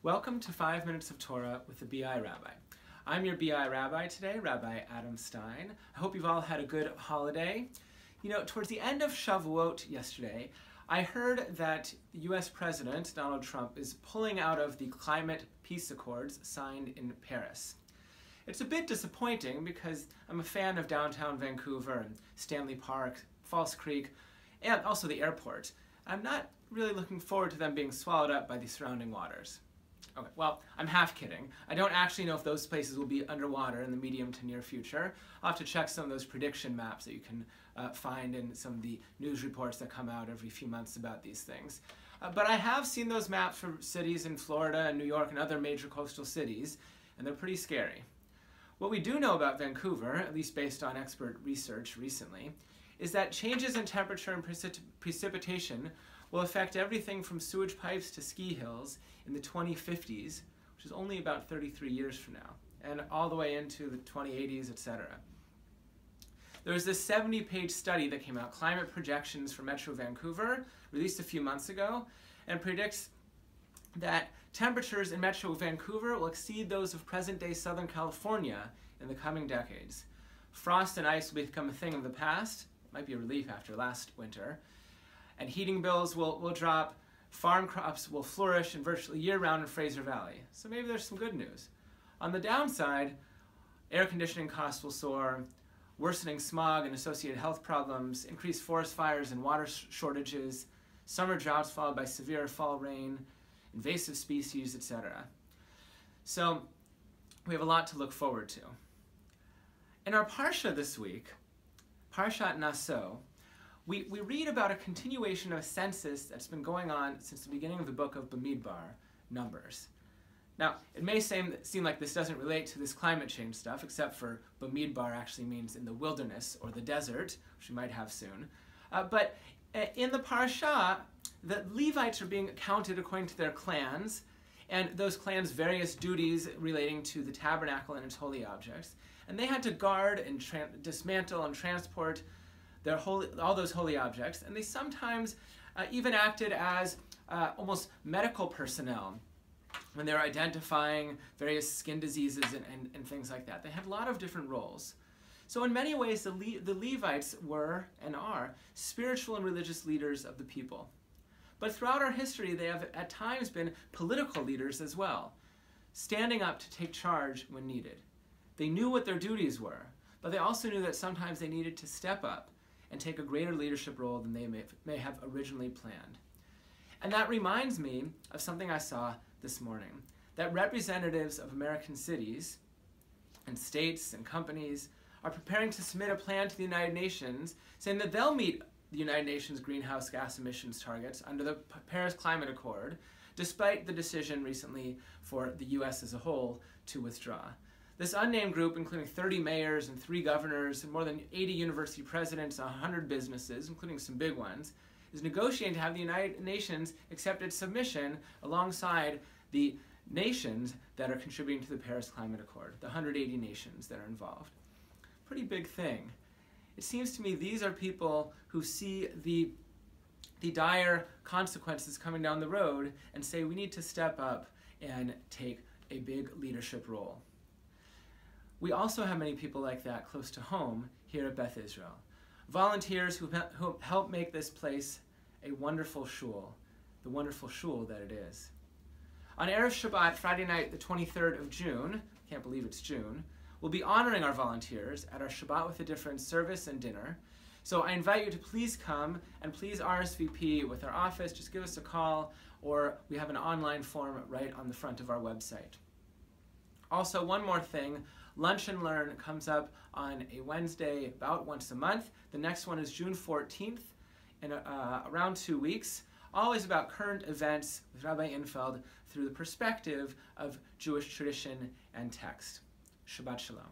Welcome to 5 Minutes of Torah with the BI Rabbi. I'm your BI Rabbi today, Rabbi Adam Stein. I hope you've all had a good holiday. You know, towards the end of Shavuot yesterday, I heard that the US President, Donald Trump, is pulling out of the climate peace accords signed in Paris. It's a bit disappointing because I'm a fan of downtown Vancouver and Stanley Park, False Creek, and also the airport. I'm not really looking forward to them being swallowed up by the surrounding waters. Okay, well, I'm half kidding. I don't actually know if those places will be underwater in the medium to near future. I'll have to check some of those prediction maps that you can find in some of the news reports that come out every few months about these things. But I have seen those maps for cities in Florida and New York and other major coastal cities, and they're pretty scary. What we do know about Vancouver, at least based on expert research recently, is that changes in temperature and precipitation will affect everything from sewage pipes to ski hills in the 2050s, which is only about 33 years from now, and all the way into the 2080s, etc. There was this 70-page study that came out, Climate Projections for Metro Vancouver, released a few months ago, and predicts that temperatures in Metro Vancouver will exceed those of present-day Southern California in the coming decades. Frost and ice will become a thing of the past. It might be a relief after last winter. And heating bills will drop, farm crops will flourish and virtually year-round in Fraser Valley. So maybe there's some good news. On the downside, air conditioning costs will soar, worsening smog and associated health problems, increased forest fires and water shortages, summer droughts followed by severe fall rain, invasive species, etc. So we have a lot to look forward to. In our Parsha this week, Parshat Naso, we read about a continuation of a census that's been going on since the beginning of the book of Bamidbar, Numbers. Now, it may seem like this doesn't relate to this climate change stuff, except for Bamidbar actually means in the wilderness or the desert, which we might have soon. But in the Parsha, the Levites are being counted according to their clans, and those clans' various duties relating to the tabernacle and its holy objects. And they had to guard and dismantle and transport all those holy objects, and they sometimes even acted as almost medical personnel when they were identifying various skin diseases and things like that. They had a lot of different roles. So in many ways, the Levites were and are spiritual and religious leaders of the people. But throughout our history, they have at times been political leaders as well, standing up to take charge when needed. They knew what their duties were, but they also knew that sometimes they needed to step up and take a greater leadership role than they may have originally planned. And that reminds me of something I saw this morning, that representatives of American cities and states and companies are preparing to submit a plan to the United Nations saying that they'll meet the United Nations greenhouse gas emissions targets under the Paris Climate Accord, despite the decision recently for the US as a whole to withdraw. This unnamed group, including 30 mayors and 3 governors and more than 80 university presidents and 100 businesses, including some big ones, is negotiating to have the United Nations accept its submission alongside the nations that are contributing to the Paris Climate Accord, the 180 nations that are involved. Pretty big thing. It seems to me these are people who see the dire consequences coming down the road and say we need to step up and take a big leadership role. We also have many people like that close to home here at Beth Israel. Volunteers who help make this place a wonderful shul, the wonderful shul that it is. On Erev Shabbat, Friday night, the 23rd of June, can't believe it's June, we'll be honoring our volunteers at our Shabbat with a Difference service and dinner. So I invite you to please come and please RSVP with our office. Just give us a call, or we have an online form right on the front of our website. Also, one more thing. Lunch and Learn comes up on a Wednesday about once a month. The next one is June 14th in around 2 weeks. Always about current events with Rabbi Infeld through the perspective of Jewish tradition and text. Shabbat Shalom.